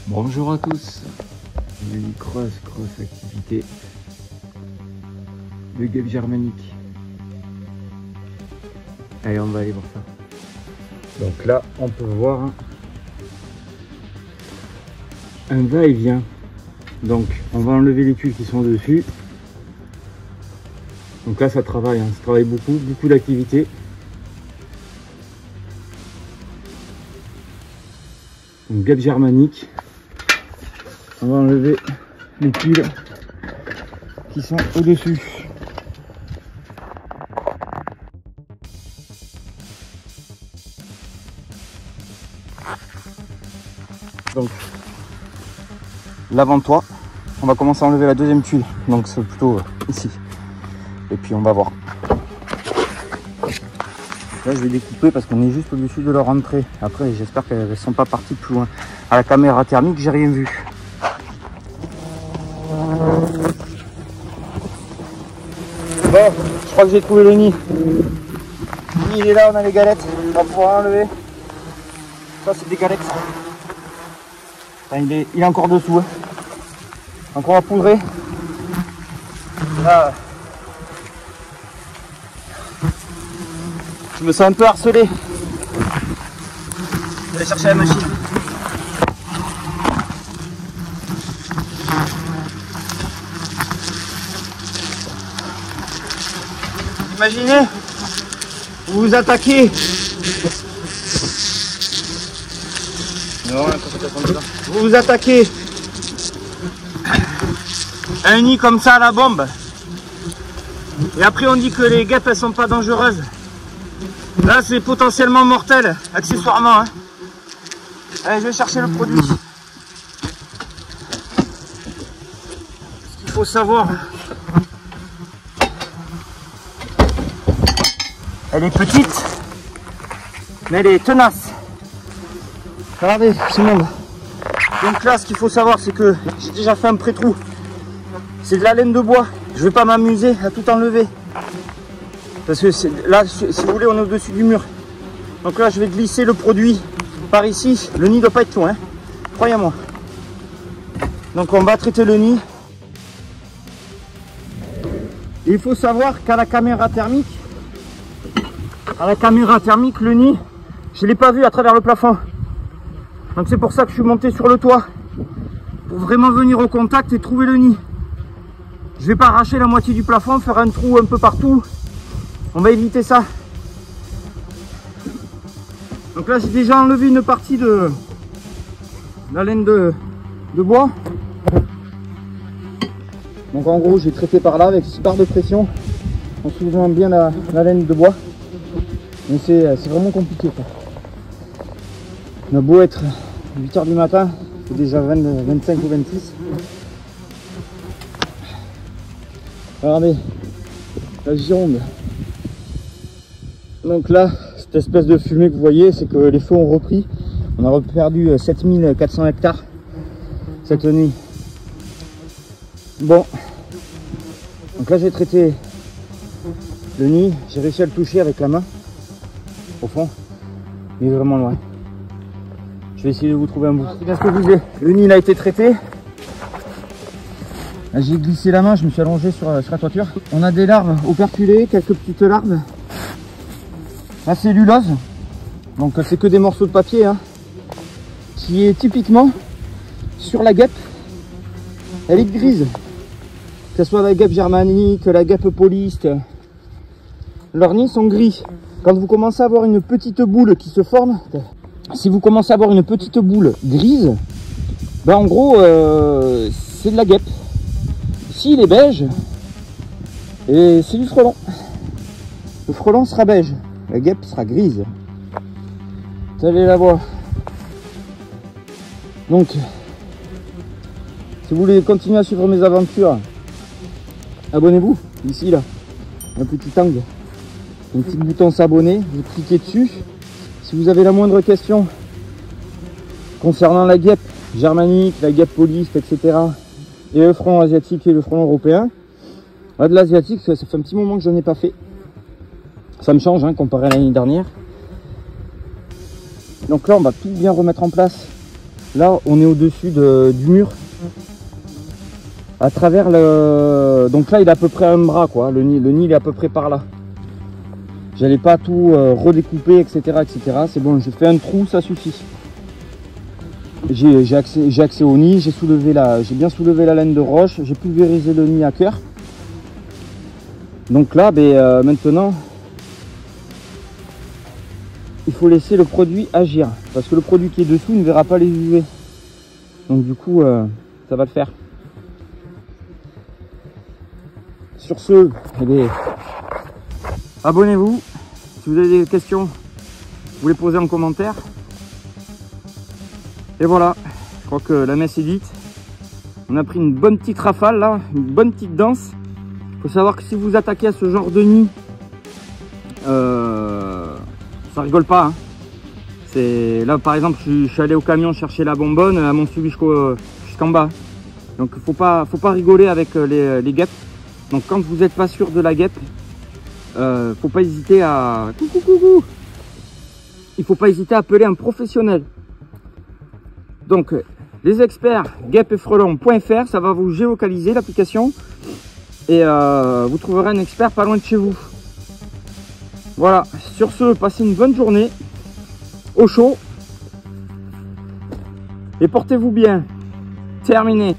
Bonjour à tous, une grosse activité de guêpe germanique. Allez, on va aller voir ça. Donc là, on peut voir un va-et-vient. Donc on va enlever les tuiles qui sont dessus. Donc là, ça travaille, ça travaille beaucoup d'activités. Donc guêpe germanique. On va enlever les tuiles qui sont au-dessus. Donc l'avant-toit, on va commencer à enlever la deuxième tuile, donc c'est plutôt ici. Et puis on va voir. Là je vais découper parce qu'on est juste au-dessus de leur entrée. Après j'espère qu'elles ne sont pas parties plus loin. À la caméra thermique j'ai rien vu. Bon, je crois que j'ai trouvé le nid. Le nid il est là, on a les galettes. On va pouvoir enlever. Ça c'est des galettes. Enfin, il est encore dessous. Hein. Encore à poudrer. Là, je me sens un peu harcelé. Je vais aller chercher la machine. Imaginez, vous vous attaquez. Vous vous attaquez à un nid comme ça à la bombe. Et après on dit que les guêpes elles sont pas dangereuses. Là c'est potentiellement mortel, accessoirement. Hein. Allez, je vais chercher le produit. Ce qu'il faut savoir, elle est petite, mais elle est tenace. Regardez ce monde. Donc là, ce qu'il faut savoir, c'est que j'ai déjà fait un pré-trou. C'est de la laine de bois. Je vais pas m'amuser à tout enlever. Parce que là, si vous voulez, on est au-dessus du mur. Donc là, je vais glisser le produit par ici. Le nid ne doit pas être loin, hein. Croyez-moi. Donc on va traiter le nid. Et il faut savoir qu'à la caméra thermique, le nid, je ne l'ai pas vu à travers le plafond. Donc c'est pour ça que je suis monté sur le toit. Pour vraiment venir au contact et trouver le nid. Je ne vais pas arracher la moitié du plafond, faire un trou un peu partout. On va éviter ça. Donc là j'ai déjà enlevé une partie de la laine de bois. Donc en gros j'ai traité par là avec 6 barres de pression. En soulevant bien la laine de bois. Mais c'est vraiment compliqué quoi. On a beau être 8 h du matin, c'est déjà 25 ou 26. Regardez, la Gironde. Donc là, cette espèce de fumée que vous voyez, c'est que les feux ont repris. On a perdu 7400 hectares cette nuit. Bon, donc là j'ai traité le nid, j'ai réussi à le toucher avec la main, au fond, il est vraiment loin. Je vais essayer de vous trouver un bout. C'est bien ce que je disais, le nid il a été traité. J'ai glissé la main, je me suis allongé sur la toiture. On a des larves operculées, quelques petites larves. La cellulose, donc c'est que des morceaux de papier, hein, qui est typiquement sur la guêpe, elle est grise. Que ce soit la guêpe germanique, la guêpe poliste, leurs nids sont gris. Quand vous commencez à avoir une petite boule qui se forme, si vous commencez à avoir une petite boule grise, ben en gros c'est de la guêpe. S'il est beige, et c'est du frelon. Le frelon sera beige, la guêpe sera grise. Vous allez la voir. Donc, si vous voulez continuer à suivre mes aventures, abonnez-vous, ici là, un petit angle, un petit bouton s'abonner, vous cliquez dessus. Si vous avez la moindre question concernant la guêpe germanique, la guêpe poliste, etc., et le frelon asiatique et le frelon européen, de l'asiatique, ça fait un petit moment que je n'en ai pas fait. Ça me change hein, comparé à l'année dernière. Donc là, on va tout bien remettre en place Là, on est au-dessus du mur. À travers le... Donc là, il est à peu près un bras, quoi. Le nid il est à peu près par là. J'allais pas tout redécouper, etc., etc. C'est bon, j'ai fait un trou, ça suffit. J'ai accès au nid, j'ai bien soulevé la laine de roche, j'ai pulvérisé le nid à cœur. Donc là, maintenant, il faut laisser le produit agir. Parce que le produit qui est dessous ne verra pas les UV. Donc du coup, ça va le faire. Sur ce, abonnez-vous. Si vous avez des questions, vous les posez en commentaire. Et voilà, je crois que la messe est dite. On a pris une bonne petite rafale là, une bonne petite danse. Il faut savoir que si vous attaquez à ce genre de nid, ça rigole pas. Hein. Là par exemple, je suis allé au camion chercher la bonbonne, elles m'ont suivi jusqu'en bas. Donc faut pas rigoler avec les guêpes. Donc quand vous n'êtes pas sûr de la guêpe, faut pas hésiter à... Coucou. Il faut pas hésiter à appeler un professionnel. Donc les experts guêpesfrelons.fr, ça va vous géolocaliser l'application et vous trouverez un expert pas loin de chez vous. Voilà, sur ce, passez une bonne journée au chaud et portez-vous bien. Terminé.